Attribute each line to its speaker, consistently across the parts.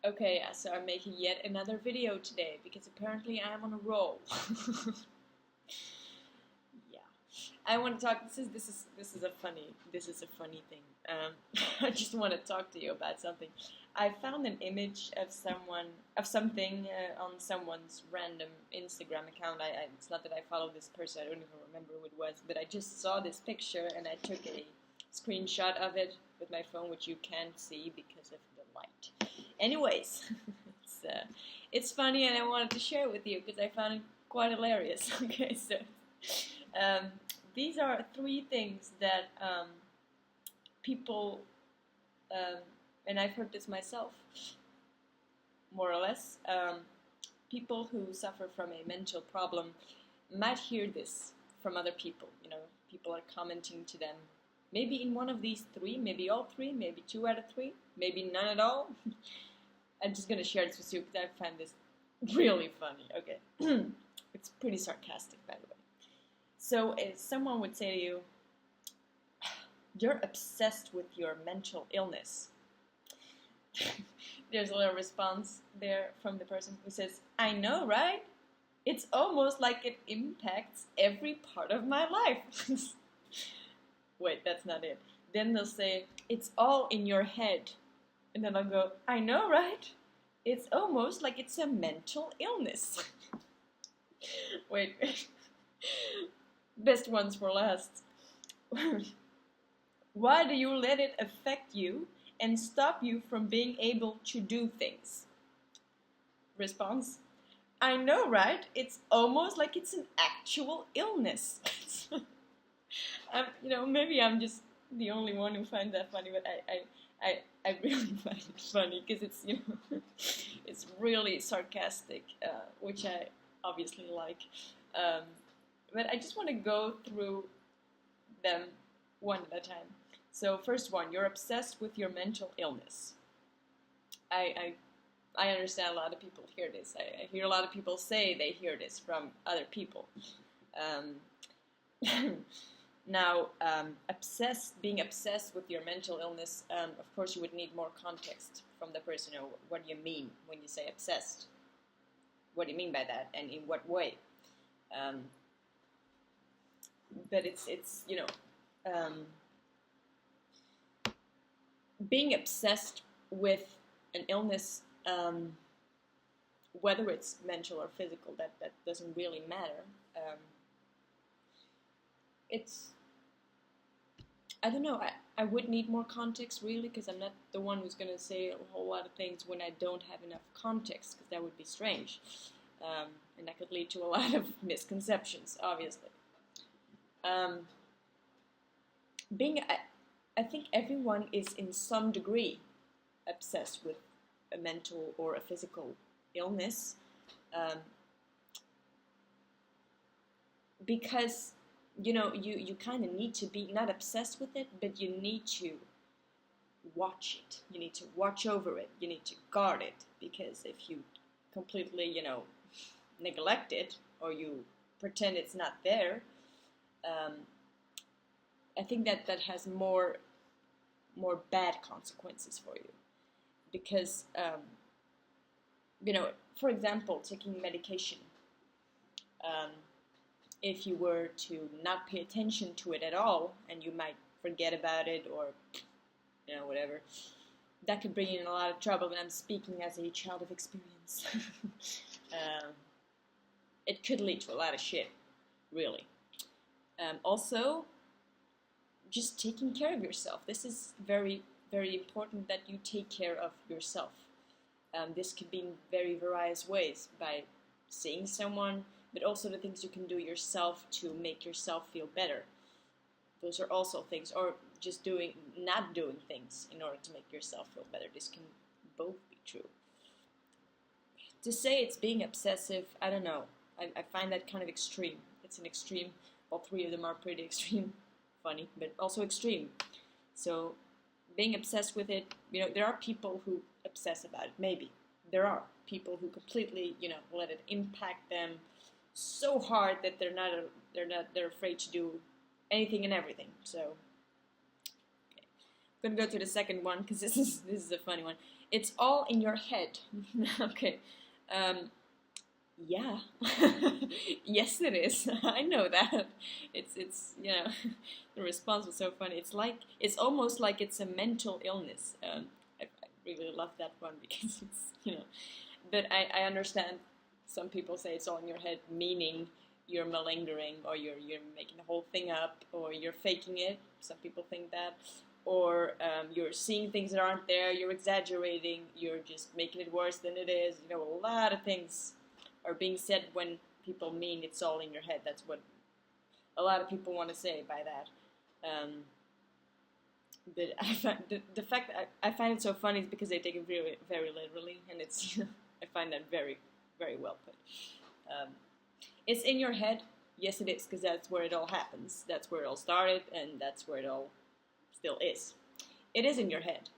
Speaker 1: Okay, so I'm making yet another video today because apparently I'm on a roll. Yeah, I want to talk. This is a funny thing. I just want to talk to you about something. I found an image of something on someone's random Instagram account. It's not that I follow this person. I don't even remember who it was, but I just saw this picture and I took a screenshot of it with my phone, which you can't see because of the light. Anyways, it's funny and I wanted to share it with you because I found it quite hilarious. Okay, so um, these are three things that people, and I've heard this myself, more or less, people who suffer from a mental problem might hear this from other people. You know, people are commenting to them, maybe in one of these three, maybe all three, maybe 2 out of 3, maybe none at all. I'm just gonna share this with you because I find this really funny. Okay, it's pretty sarcastic, by the way. So if someone would say to you, "You're obsessed with your mental illness," there's a little response there from the person who says, "I know, right? It's almost like it impacts every part of my life." Wait, that's not it. Then they'll say, "It's all in your head." And then I'll go, "I know, right? It's almost like it's a mental illness." Wait. Best ones for last. Why do you let it affect you and stop you from being able to do things? Response: "I know, right? It's almost like it's an actual illness." Maybe I'm just the only one who finds that funny, but I really find it funny because it's really sarcastic, which I obviously like. But I just want to go through them one at a time. So first one, you're obsessed with your mental illness. I understand a lot of people hear this. I hear a lot of people say they hear this from other people. Now, being obsessed with your mental illness, of course you would need more context from the person. You know, what do you mean when you say obsessed? What do you mean by that, and in what way? But it's being obsessed with an illness, whether it's mental or physical, that doesn't really matter. I don't know, I would need more context really, because I'm not the one who's going to say a whole lot of things when I don't have enough context, because that would be strange. And that could lead to a lot of misconceptions, obviously. I think everyone is in some degree obsessed with a mental or a physical illness, because you kind of need to be not obsessed with it, but you need to watch it. You need to watch over it. You need to guard it, because if you completely neglect it, or you pretend it's not there, I think that has more bad consequences for you, because for example, taking medication. If you were to not pay attention to it at all, and you might forget about it, or whatever, that could bring you in a lot of trouble. And I'm speaking as a child of experience. It could lead to a lot of shit, really. Also, just taking care of yourself. This is very, very important, that you take care of yourself. This could be in very various ways, by seeing someone, but also the things you can do yourself to make yourself feel better. Those are also things, or just not doing things in order to make yourself feel better. This can both be true. To say it's being obsessive, I don't know. I find that kind of extreme. It's an extreme. All three of them are pretty extreme. Funny, but also extreme. So being obsessed with it, there are people who obsess about it. Maybe there are people who completely, let it impact them so hard that they're afraid to do anything and everything. So, okay. I'm gonna go to the second one, because this is a funny one. It's all in your head. Okay. Yeah. Yes, it is. I know that. It's the response was so funny. It's almost like it's a mental illness. I really love that one because it's. But I understand some people say it's all in your head, meaning you're malingering or you're making the whole thing up or you're faking it. Some people think that. Or you're seeing things that aren't there, you're exaggerating, you're just making it worse than it is. A lot of things are being said when people mean it's all in your head. That's what a lot of people want to say by that. But I find the fact that I find it so funny is because they take it very, very literally, and it's I find that very, very well put. It's in your head. Yes, it is, because that's where it all happens. That's where it all started, and that's where it all still is. It is in your head.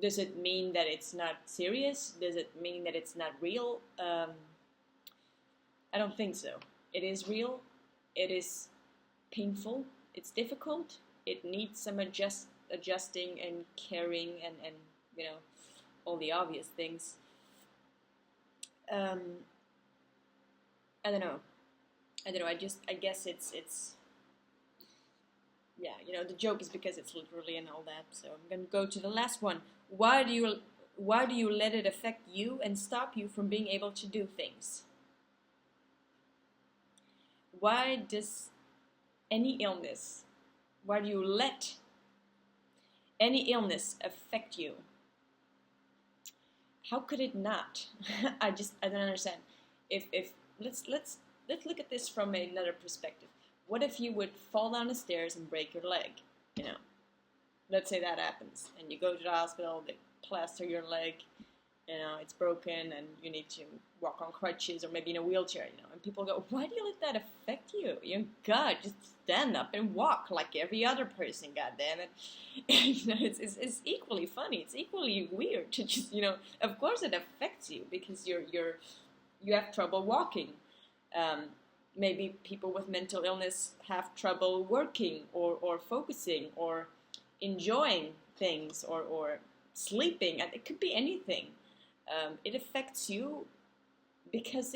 Speaker 1: Does it mean that it's not serious? Does it mean that it's not real? I don't think so. It is real. It is painful. It's difficult. It needs some adjusting and caring and all the obvious things. I don't know. I guess it's yeah, the joke is because it's literally and all that. So I'm gonna go to the last one. Why do you let it affect you and stop you from being able to do things? Why does any illness, why do you let any illness affect you? How could it not? I don't understand. If let's look at this from another perspective. What if you would fall down the stairs and break your leg? Let's say that happens, and you go to the hospital, they plaster your leg, it's broken, and you need to walk on crutches or maybe in a wheelchair, and people go, why do you let that affect you? God, just stand up and walk like every other person, goddammit. It's equally funny, it's equally weird to just, of course it affects you because you have trouble walking. Maybe people with mental illness have trouble working or focusing or enjoying things or sleeping. It could be anything. It affects you because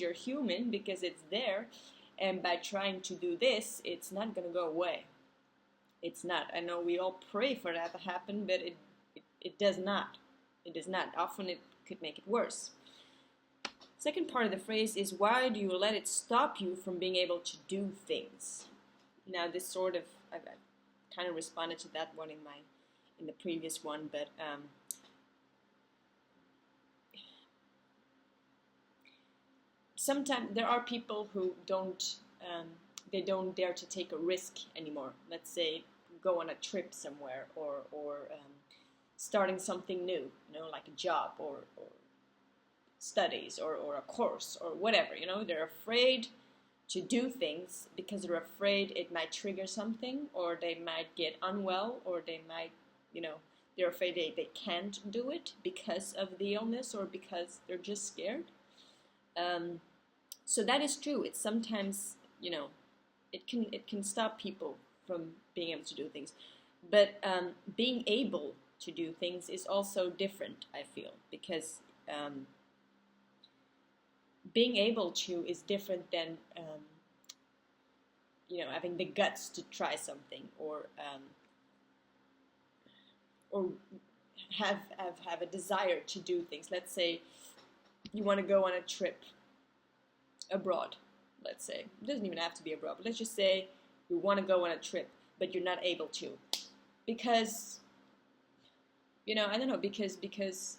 Speaker 1: you're human, because it's there, and by trying to do this, it's not going to go away. It's not. I know we all pray for that to happen, but it does not. It does not. Often it could make it worse. Second part of the phrase is, why do you let it stop you from being able to do things? Now this sort of, I've kind of responded to that one in the previous one, but sometimes there are people who don't dare to take a risk anymore. Let's say go on a trip somewhere or starting something new, like a job or studies or a course or whatever. They're afraid to do things because they're afraid it might trigger something, or they might get unwell, or they might, they're afraid they can't do it because of the illness or because they're just scared. So that is true. It's sometimes, it can stop people from being able to do things. But being able to do things is also different, I feel, because being able to is different than having the guts to try something or have a desire to do things. Let's say you want to go on a trip abroad. Let's say it doesn't even have to be abroad, but let's just say you want to go on a trip, but you're not able to because I don't know, because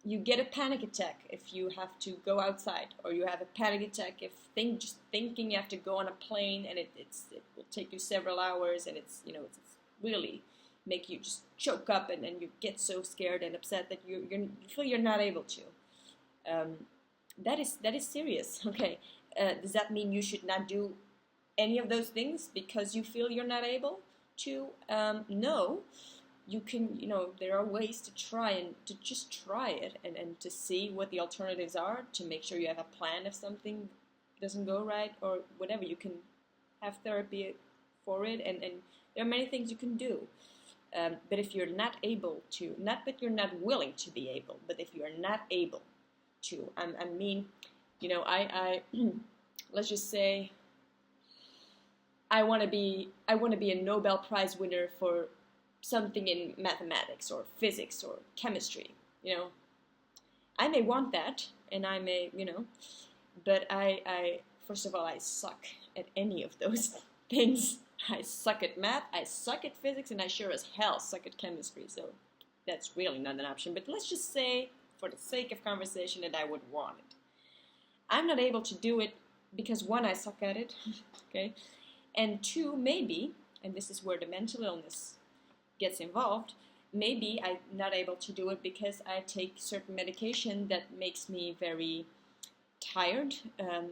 Speaker 1: you get a panic attack if you have to go outside, or you have a panic attack if just thinking you have to go on a plane and it will take you several hours, and it's really make you just choke up and you get so scared and upset that you feel you're not able to. That is serious. Okay, does that mean you should not do any of those things because you feel you're not able to? No. You can, there are ways to try and to just try it and to see what the alternatives are, to make sure you have a plan if something doesn't go right or whatever. You can have therapy for it, and there are many things you can do. But if you're not able to, not that you're not willing to be able, but if you're not able to, I mean, you know, I let's just say I want to be a Nobel Prize winner for something in mathematics or physics or chemistry, you know. I may want that, and I may, you know, but I first of all, I suck at any of those things. I suck at math, I suck at physics, and I sure as hell suck at chemistry, so that's really not an option. But let's just say, for the sake of conversation, that I would want it. I'm not able to do it because, one, I suck at it, okay? And two, maybe, and this is where the mental illness gets involved, maybe I'm not able to do it because I take certain medication that makes me very tired.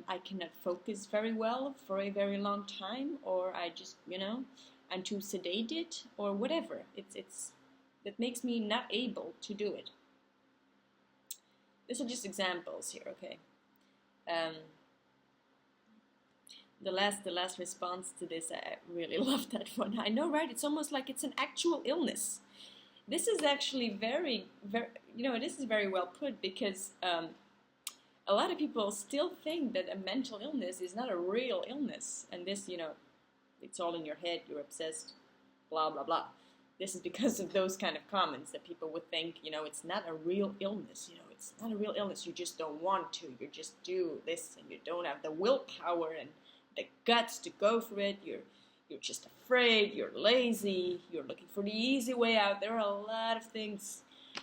Speaker 1: I cannot focus very well for a very long time, or I just, you know, I'm too sedated, or whatever. It's that makes me not able to do it. These are just examples here, okay? The last response to this, I really love that one. I know, right? It's almost like it's an actual illness. This is actually very, you know, this is very well put, because a lot of people still think that a mental illness is not a real illness, and this, you know, it's all in your head, you're obsessed, blah, blah, blah. This is because of those kind of comments that people would think, you know, it's not a real illness, you know, it's not a real illness, you just don't want to, you just do this, and you don't have the willpower and the guts to go for it, you're just afraid, you're lazy, you're looking for the easy way out. There are a lot of things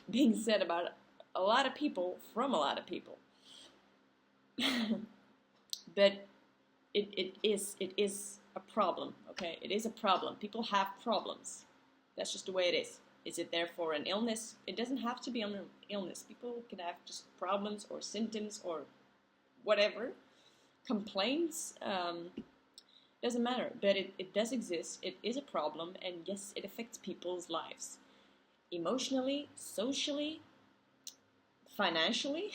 Speaker 1: being said about a lot of people from a lot of people. But it is a problem, okay? It is a problem. People have problems. That's just the way it is. Is it therefore an illness? It doesn't have to be an illness. People can have just problems or symptoms or whatever. Complaints, doesn't matter. But it does exist. It is a problem. And yes, it affects people's lives. Emotionally, socially, financially,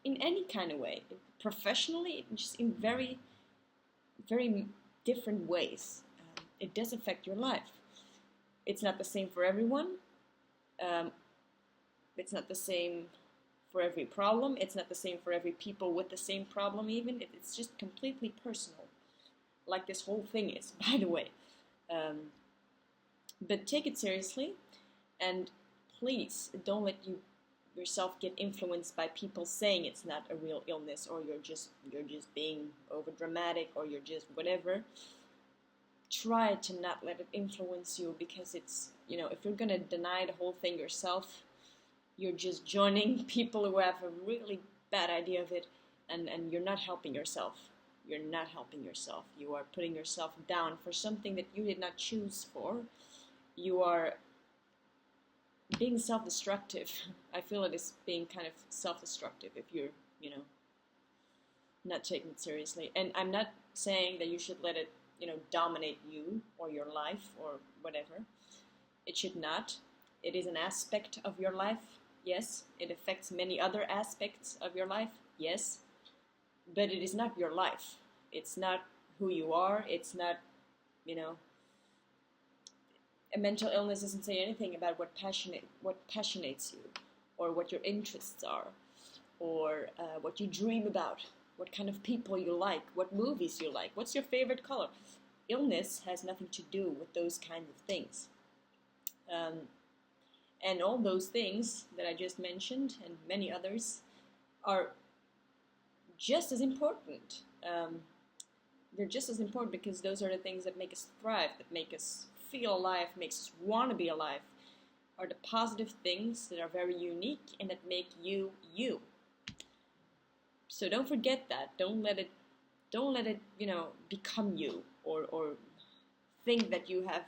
Speaker 1: in any kind of way. Professionally, just in very, very different ways. It does affect your life. It's not the same for everyone. It's not the same for every problem. It's not the same for every people with the same problem even. It's just completely personal. Like this whole thing is, by the way. But take it seriously, and please don't let yourself get influenced by people saying it's not a real illness, or you're just being over dramatic, or you're just whatever. Try to not let it influence you, because it's, you know, if you're gonna deny the whole thing yourself, you're just joining people who have a really bad idea of it, and you're not helping yourself. You're not helping yourself. You are putting yourself down for something that you did not choose for. You are being self-destructive. I feel it is being kind of self-destructive if you're, you know, not taking it seriously. And I'm not saying that you should let it, you know, dominate you or your life or whatever. It should not. It is an aspect of your life, yes. It affects many other aspects of your life, yes. But it is not your life. It's not who you are. It's not, you know, a mental illness doesn't say anything about what passionates you, or what your interests are, or what you dream about, what kind of people you like, what movies you like, what's your favorite color. Illness has nothing to do with those kinds of things. And all those things that I just mentioned, and many others, are just as important. They're just as important, because those are the things that make us thrive, that make us feel alive, makes us want to be alive, are the positive things that are very unique and that make you, you. So don't forget that. Don't let it, you know, become you, or think that you have,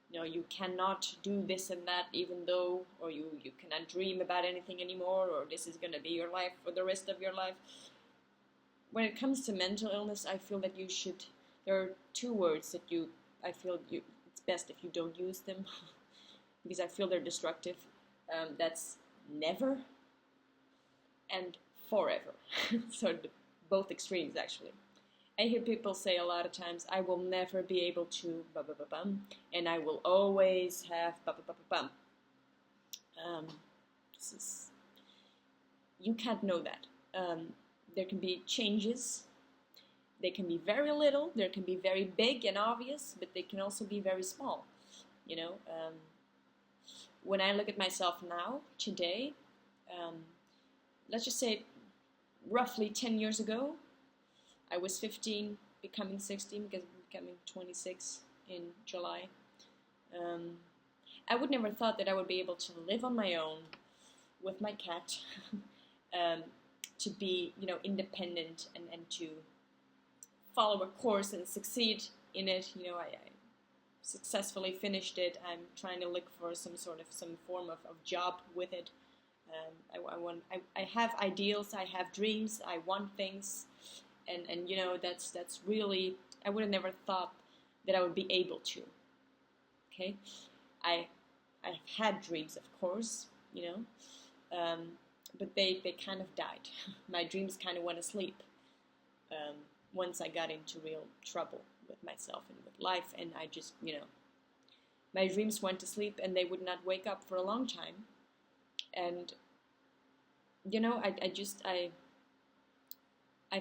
Speaker 1: you know, you cannot do this and that, even though, or you cannot dream about anything anymore, or this is going to be your life for the rest of your life. When it comes to mental illness, I feel that you should, there are two words that I feel it's best if you don't use them, because I feel they're destructive. That's never and forever. So both extremes, actually. I hear people say a lot of times, I will never be able to bum, bum, bum, bum, and I will always have bum, bum, bum, bum, bum. This is, you can't know that. There can be changes. They can be very little, they can be very big and obvious, but they can also be very small. You know, when I look at myself now, today, um, let's just say roughly 10 years ago, I was 15, becoming 16, because I'm becoming 26 in July. I would never thought that I would be able to live on my own with my cat, to be, you know, independent and to follow a course and succeed in it. You know, I successfully finished it. I'm trying to look for some form of job with it. I have ideals, I have dreams, I want things, and you know, that's really, I would have never thought that I would be able to. Okay, I've had dreams, of course, you know, but they kind of died. My dreams kind of went asleep once I got into real trouble with myself and with life, and I just, you know, my dreams went to sleep and they would not wake up for a long time. And you know, I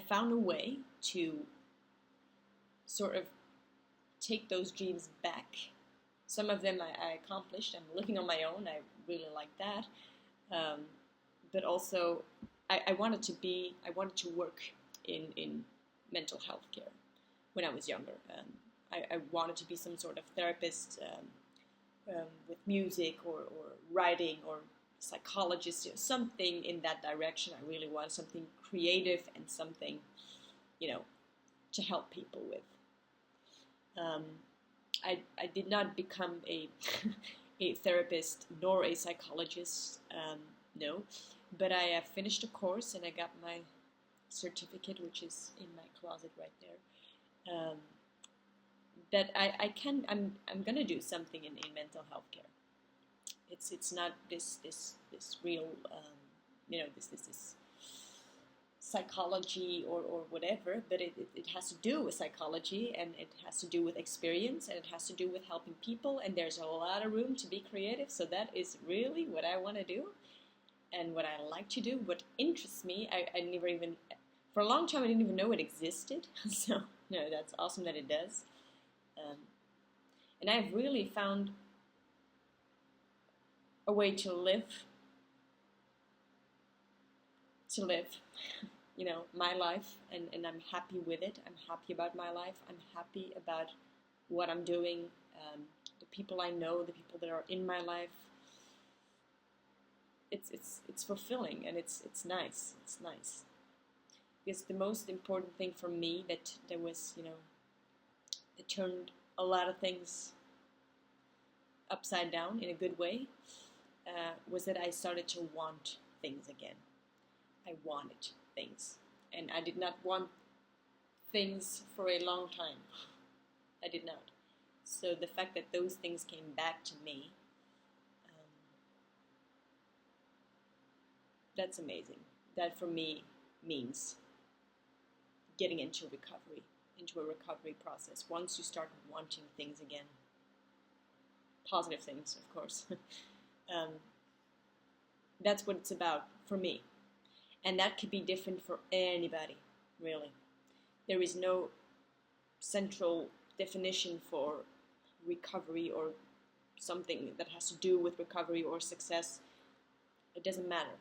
Speaker 1: found a way to sort of take those dreams back. Some of them I accomplished. I'm living on my own. I really like that. But also, I wanted to work in mental health care when I was younger. I wanted to be some sort of therapist with music or writing or psychologist, you know, something in that direction. I really wanted something creative and something, you know, to help people with. I did not become a a therapist nor a psychologist, no, but I finished a course and I got my certificate, which is in my closet right there. That I'm gonna do something in mental health care. It's not this real, you know, this psychology or whatever, but it has to do with psychology, and it has to do with experience, and it has to do with helping people, and there's a lot of room to be creative. So that is really what I want to do and what I like to do, what interests me. I never even, for a long time, I didn't even know it existed. So, you know, that's awesome that it does. And I've really found a way to live, you know, my life, and I'm happy with it. I'm happy about my life. I'm happy about what I'm doing, the people I know, the people that are in my life. It's fulfilling, and it's nice. It's nice. Because the most important thing for me that was, you know, it turned a lot of things upside down in a good way, was that I started to want things again. I wanted things, and I did not want things for a long time. I did not. So the fact that those things came back to me, that's amazing. That for me means getting into recovery, into a recovery process. Once you start wanting things again, positive things, of course. That's what it's about for me. And that could be different for anybody, really. There is no central definition for recovery or something that has to do with recovery or success. It doesn't matter.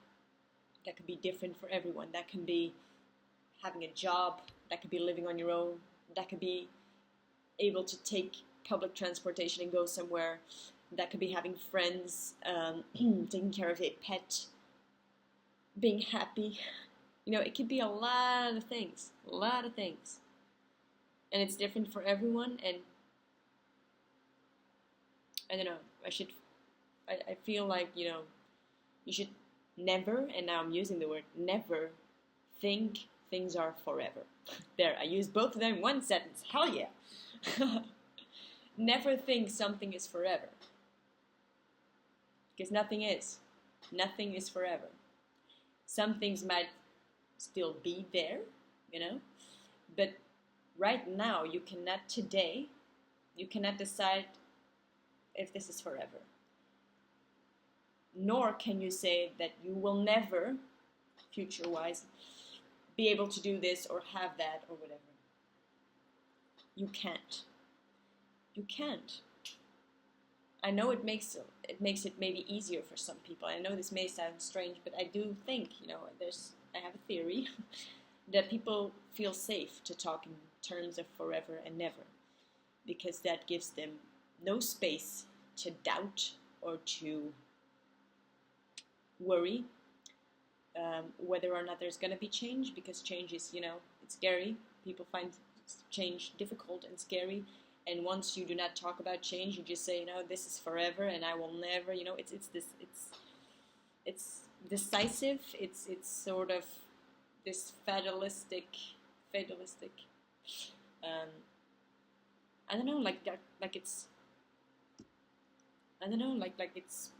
Speaker 1: That could be different for everyone. That can be having a job. That could be living on your own. That could be able to take public transportation and go somewhere. That could be having friends, taking care of a pet, being happy. You know, it could be a lot of things. And it's different for everyone, and I don't know, I feel like, you know, you should never, and now I'm using the word never, think things are forever. There, I used both of them in one sentence. Hell yeah. Never think something is forever. Because nothing is. Nothing is forever. Some things might still be there, you know, but right now, you cannot today, you cannot decide if this is forever. Nor can you say that you will never, future-wise, be able to do this or have that or whatever. You can't. You can't. I know it makes it maybe easier for some people. I know this may sound strange, but I do think, I have a theory that people feel safe to talk in terms of forever and never, because that gives them no space to doubt or to worry whether or not there's going to be change, because change is, it's scary. People find change difficult and scary. And once you do not talk about change, you just say, this is forever and I will never, it's decisive. It's sort of this fatalistic, I don't know, like it's, I don't know, like it's,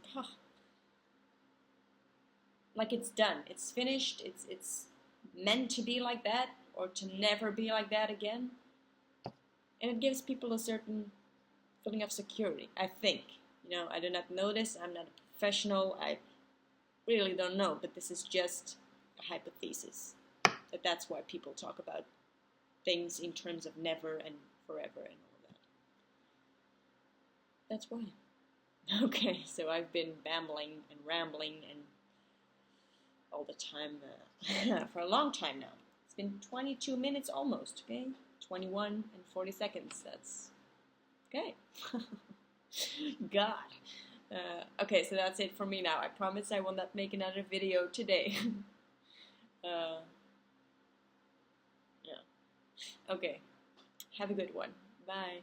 Speaker 1: like it's done, it's finished, it's meant to be like that, or to never be like that again. And it gives people a certain feeling of security, I think. I do not know this, I'm not a professional, I really don't know, but this is just a hypothesis. That's why people talk about things in terms of never and forever and all that. That's why. Okay, so I've been babbling and rambling and all the time for a long time now. It's been 22 minutes almost, okay? 21 and 40 seconds, that's okay. God. Okay, so that's it for me now. I promise I will not make another video today. Yeah. Okay, have a good one. Bye.